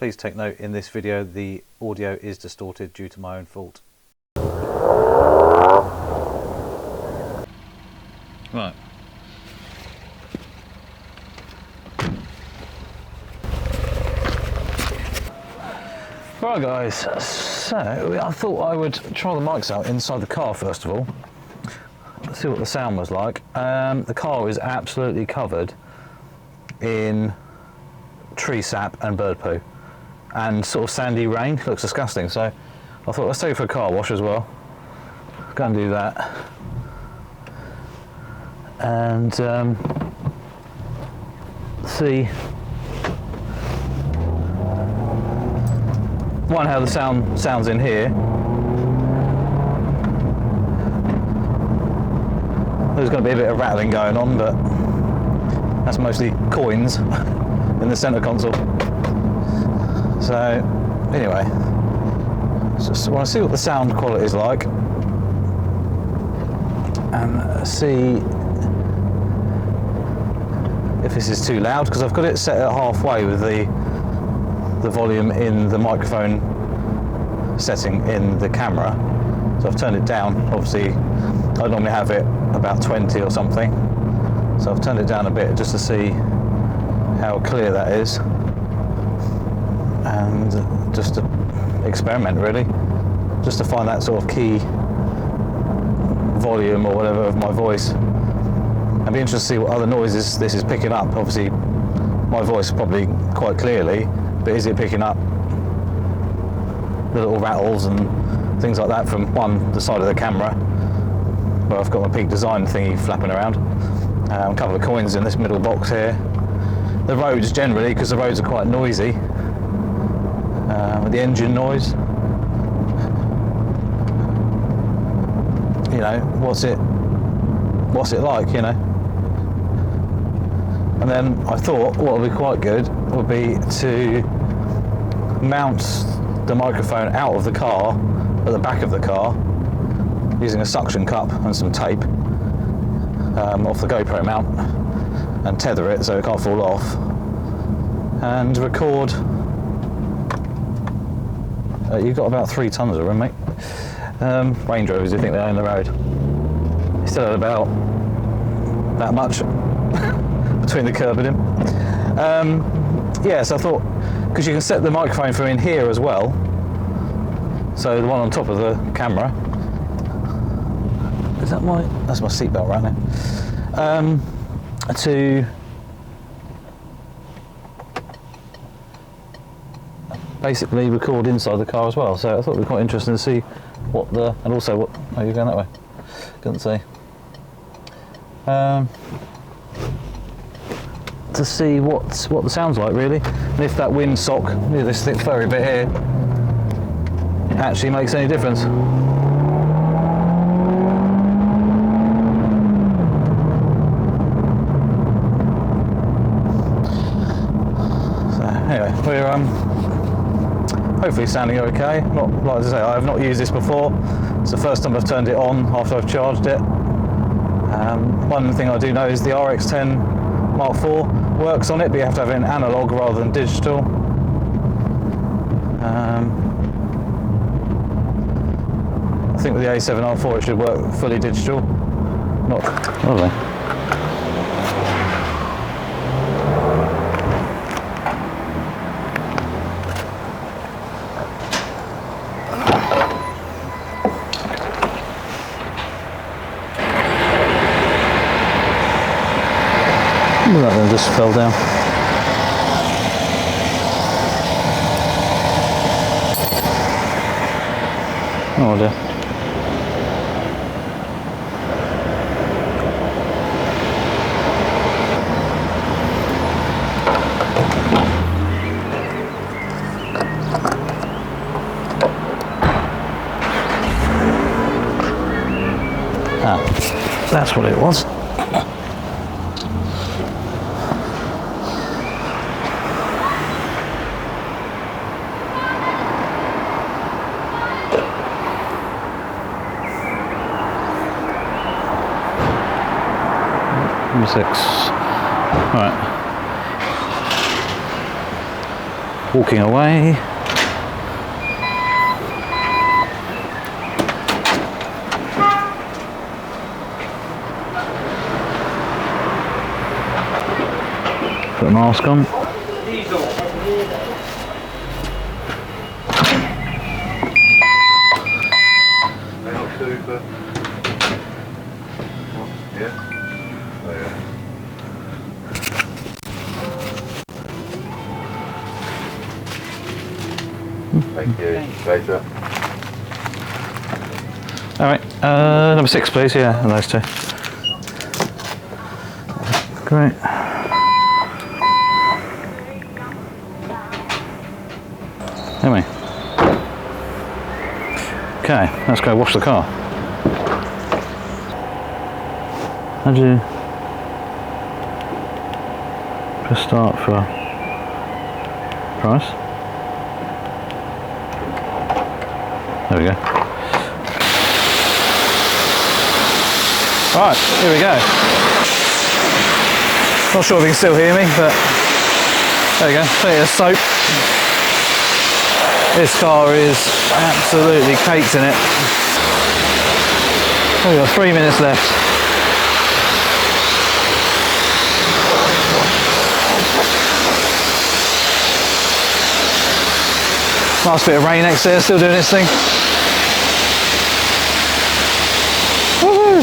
Please take note, in this video the audio is distorted due to my own fault. Right. Right guys, so I thought I would try the mics out inside the car first of all. Let's see what the sound was like. The car is absolutely covered in tree sap and bird poo and sort of sandy rain. It looks disgusting, so I thought let's take it for a car wash as well. Go and do that. And see how the sounds in here. There's going to be a bit of rattling going on, but that's mostly coins in the center console. So anyway, just want to see what the sound quality is like and see if this is too loud, because I've got it set at halfway with the volume in the microphone setting in the camera. So I've turned it down. Obviously I normally have it about 20 or something, so I've turned it down a bit just to see how clear that is, and just to experiment really, just to find that sort of key volume or whatever of my voice. I'd be interested to see what other noises this is picking up. Obviously my voice probably quite clearly, but is it picking up the little rattles and things like that from the side of the camera where I've got my Peak Design thingy flapping around. A couple of coins in this middle box here. The roads generally, because the roads are quite noisy, with the engine noise. You know, what's it like, you know? And then I thought what would be quite good would be to mount the microphone out of the car, at the back of the car, using a suction cup and some tape off the GoPro mount, and tether it so it can't fall off, and record. You've got about 3 tons of room, mate. Range Rovers, you think they own the road. You still had about that much between the curb and him. Yeah, so I thought, because you can set the microphone from in here as well, so the one on top of the camera. Is that that's my seatbelt right now. To basically record inside the car as well. So I thought it'd be quite interesting to see and also what, oh, you're going that way? Couldn't see. To see what the sound's like really, and if that windsock, this thick furry bit here, actually makes any difference. So anyway, we're hopefully sounding okay. Not, like I say, I have not used this before. It's the first time I've turned it on after I've charged it. One thing I do know is the rx10 Mark IV works on it, but you have to have it in analog rather than digital. I think with the A7R4 it should work fully digital. Not lovely. That one just fell down. Oh dear. Ah, that's what it was. Number 6. Right. walking away. Put a mask on. Thank you. Later. All right, number 6, please. Yeah, and those 2. Great. Anyway. Okay, let's go wash the car. How do you press start for price? There we go. Right, here we go. Not sure if you can still hear me, but there we go. Bit of soap. This car is absolutely caked in it. We've got 3 minutes left. Nice bit of rain next there, still doing its thing. Woohoo!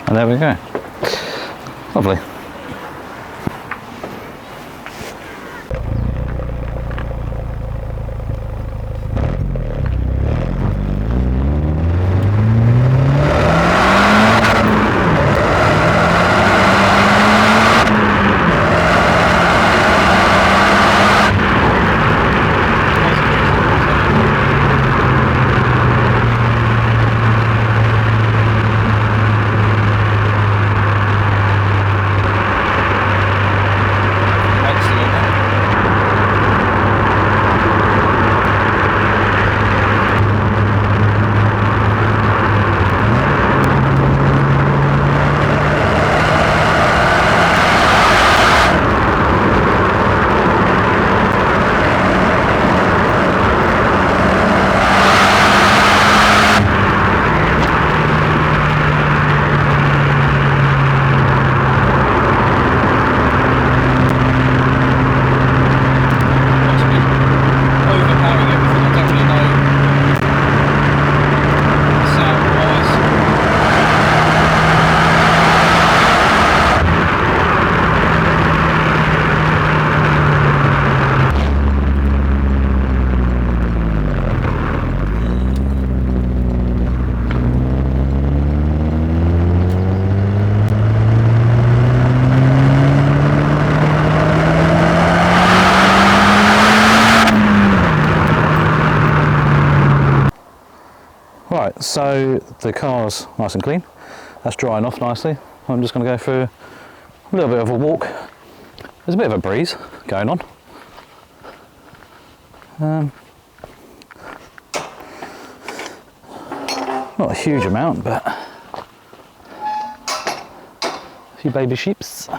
And there we go. Lovely. Right, so the car's nice and clean. That's drying off nicely. I'm just going to go through a little bit of a walk. There's a bit of a breeze going on. Not a huge amount, but a few baby sheeps.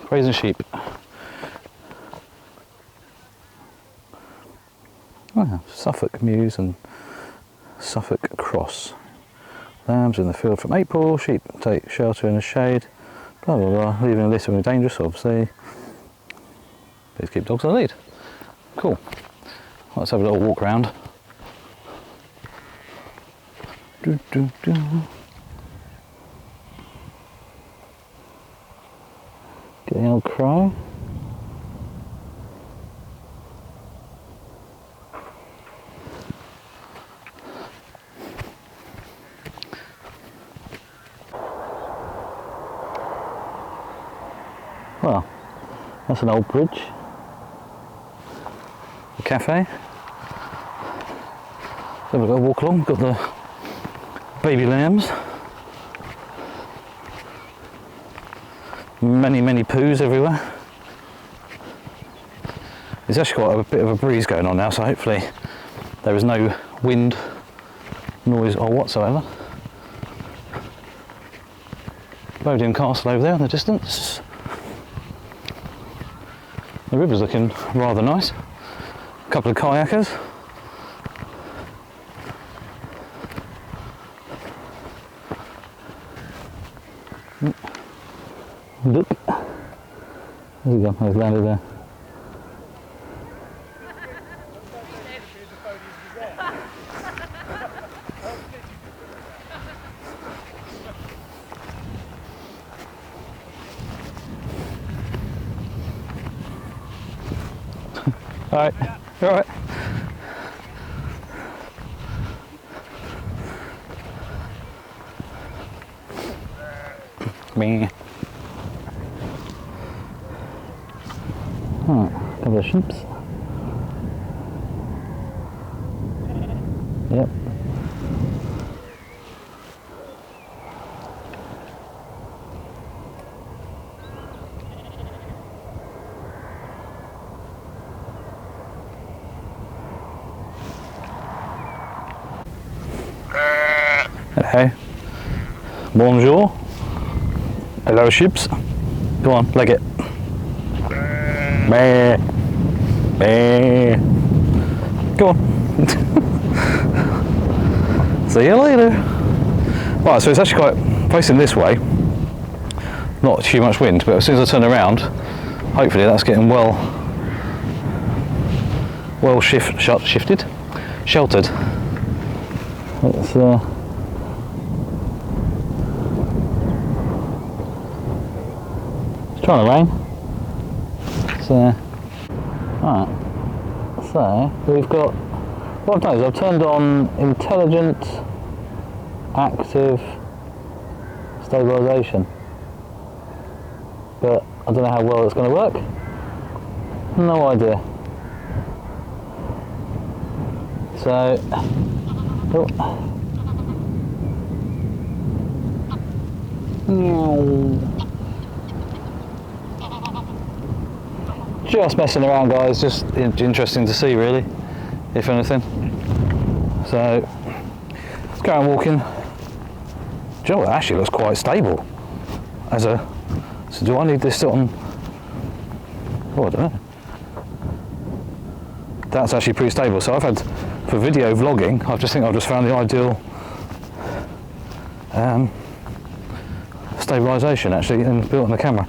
Grazing sheep. Oh, yeah. Suffolk Mews and Suffolk Cross. Lambs in the field from April, sheep take shelter in the shade, blah blah blah, leaving a litter when dangerous, obviously. Please keep dogs on the lead. Cool. Let's have a little walk around. Do, do, do. Get the old crow. Well, that's an old bridge. A cafe. So we've got to walk along, got the baby lambs. Many poos everywhere. There's actually quite a bit of a breeze going on now, so hopefully there is no wind, noise or whatsoever. Bowden Castle over there in the distance. The river's looking rather nice. A couple of kayakers. Look. There we go, I've landed there. Alright, alright. Me. Oh, a couple of ships. Yep. Hello. Bonjour. Hello, ships. Go on, leg it. Meh. Meh. Go on. See you later. Right, so it's actually quite facing this way. Not too much wind, but as soon as I turn around, hopefully that's getting well shifted, sheltered. It's trying to rain. So, alright. So, we've got, what I've done is I've turned on intelligent active stabilisation. But I don't know how well it's going to work. No idea. So, oh. Just messing around, guys, just interesting to see really, if anything. So let's go on walking. Do you know what, it actually looks quite stable as a, so do I need this on, oh I don't know. That's actually pretty stable. So I've had, for video vlogging, I've just found the ideal stabilisation actually and built on the camera.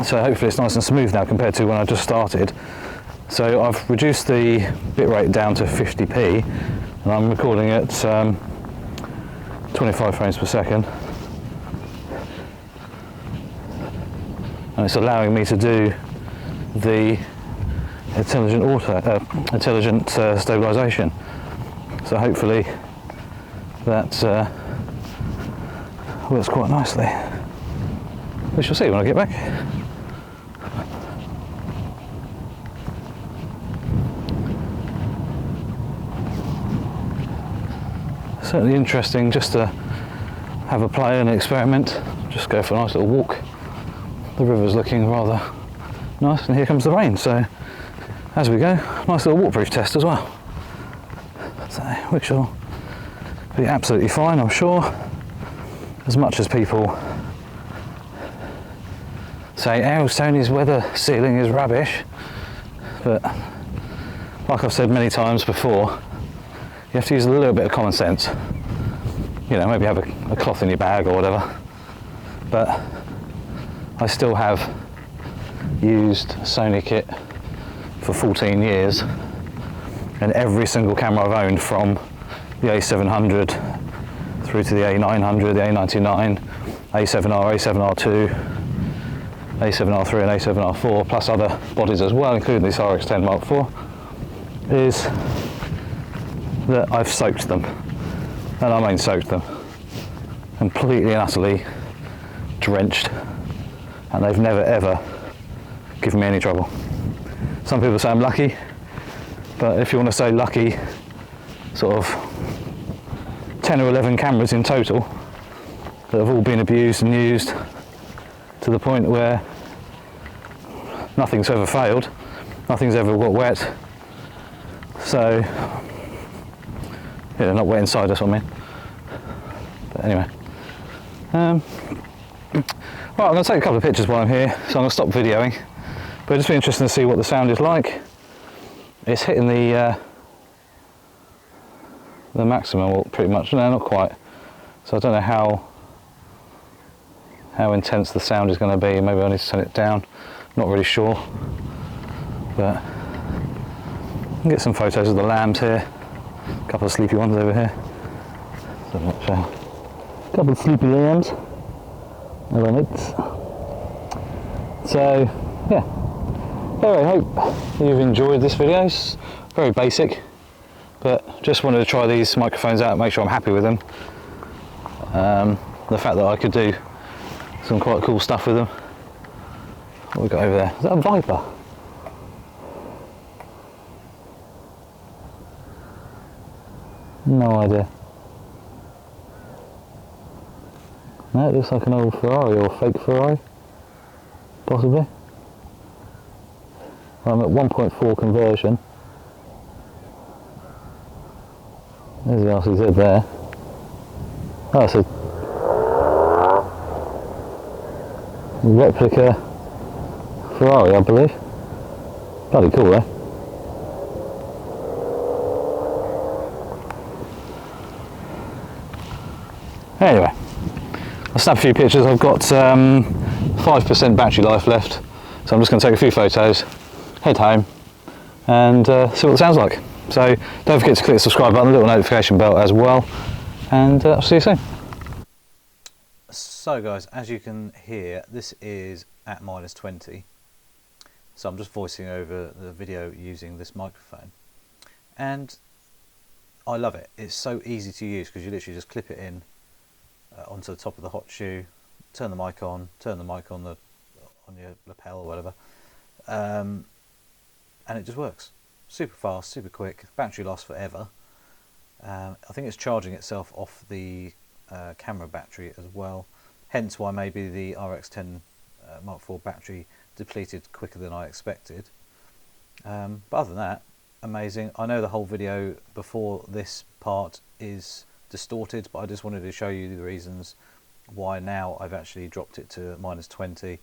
So hopefully it's nice and smooth now compared to when I just started. So I've reduced the bitrate down to 50p and I'm recording at 25 frames per second. And it's allowing me to do the intelligent stabilisation. So hopefully that works quite nicely. We shall see when I get back. Certainly interesting just to have a play and experiment, just go for a nice little walk. The river's looking rather nice and here comes the rain, so as we go, nice little waterproof test as well. So which will be absolutely fine, I'm sure, as much as people say, oh, Sony's weather sealing is rubbish, but like I've said many times before, you have to use a little bit of common sense. You know, maybe have a cloth in your bag or whatever. But I still have used Sony kit for 14 years, and every single camera I've owned, from the A700 through to the A900, the A99, A7R, A7R2, A7R3 and A7R4, plus other bodies as well, including this rx10 Mark IV, is that I've soaked them, and I mean soaked them, completely and utterly drenched, and they've never ever given me any trouble. Some people say I'm lucky, but if you want to say lucky, sort of 10 or 11 cameras in total that have all been abused and used to the point where nothing's ever failed, nothing's ever got wet. So they're not wet inside, that's what I mean. But anyway, right, I'm going to take a couple of pictures while I'm here, so I'm going to stop videoing. But it'll just be interesting to see what the sound is like. It's hitting the maximum, well, pretty much. No, not quite. So I don't know how intense the sound is going to be. Maybe I need to turn it down. Not really sure. But I can get some photos of the lambs here. A couple of sleepy ones over here. A couple of sleepy lambs. Hello, mates. So, yeah. Anyway, I hope you've enjoyed this video. It's very basic, but just wanted to try these microphones out, make sure I'm happy with them. The fact that I could do some quite cool stuff with them. What we got over there? Is that a viper? No idea. No, it looks like an old Ferrari or fake Ferrari, possibly. I'm at 1.4 conversion. There's the RCZ there. Oh, it's a replica Ferrari, I believe. Bloody cool, eh? Anyway, I'll snap a few pictures. I've got 5% battery life left, so I'm just going to take a few photos, head home, and see what it sounds like. So don't forget to click the subscribe button, the little notification bell as well, and I'll see you soon. So guys, as you can hear, this is at -20, so I'm just voicing over the video using this microphone, and I love it. It's so easy to use because you literally just clip it in onto the top of the hot shoe, turn the mic on on your lapel or whatever, and it just works. Super fast, super quick, battery lasts forever. I think it's charging itself off the camera battery as well, hence why maybe the rx10 Mark IV battery depleted quicker than I expected. But other than that, amazing. I know the whole video before this part is distorted, but I just wanted to show you the reasons why now I've actually dropped it to -20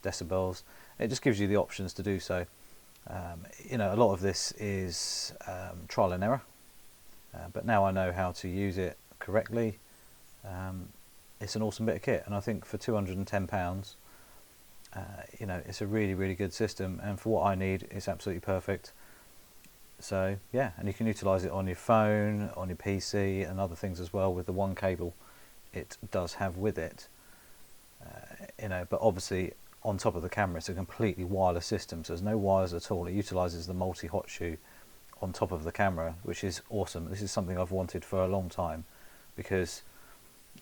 decibels. It just gives you the options to do so. You know, a lot of this is trial and error, but now I know how to use it correctly. It's an awesome bit of kit, and I think for £210, you know, it's a really good system, and for what I need, it's absolutely perfect. So yeah, and you can utilize it on your phone, on your PC, and other things as well with the one cable it does have with it. You know, but obviously on top of the camera, it's a completely wireless system, so there's no wires at all. It utilizes the multi-hot shoe on top of the camera, which is awesome. This is something I've wanted for a long time, because,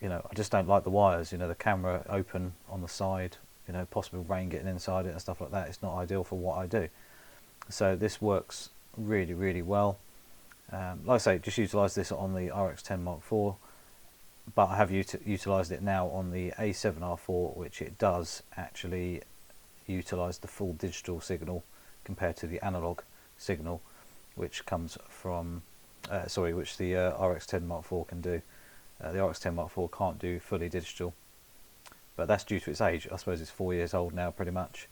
you know, I just don't like the wires. You know, the camera open on the side, you know, possible rain getting inside it and stuff like that. It's not ideal for what I do. So this works really well. Like I say, just utilize this on the rx10 Mark IV, but I have utilized it now on the A7R4, which it does actually utilize the full digital signal compared to the analog signal, which comes from which the rx10 Mark IV can do. The rx10 Mark IV can't do fully digital, but that's due to its age. I suppose it's 4 years old now, pretty much.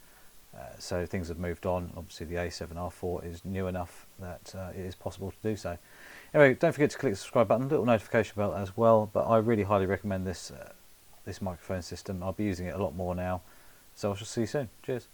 So things have moved on. Obviously the A7R4 is new enough that it is possible to do so. Anyway, don't forget to click the subscribe button, little notification bell as well, but I really highly recommend this this microphone system. I'll be using it a lot more now, so I shall see you soon. Cheers.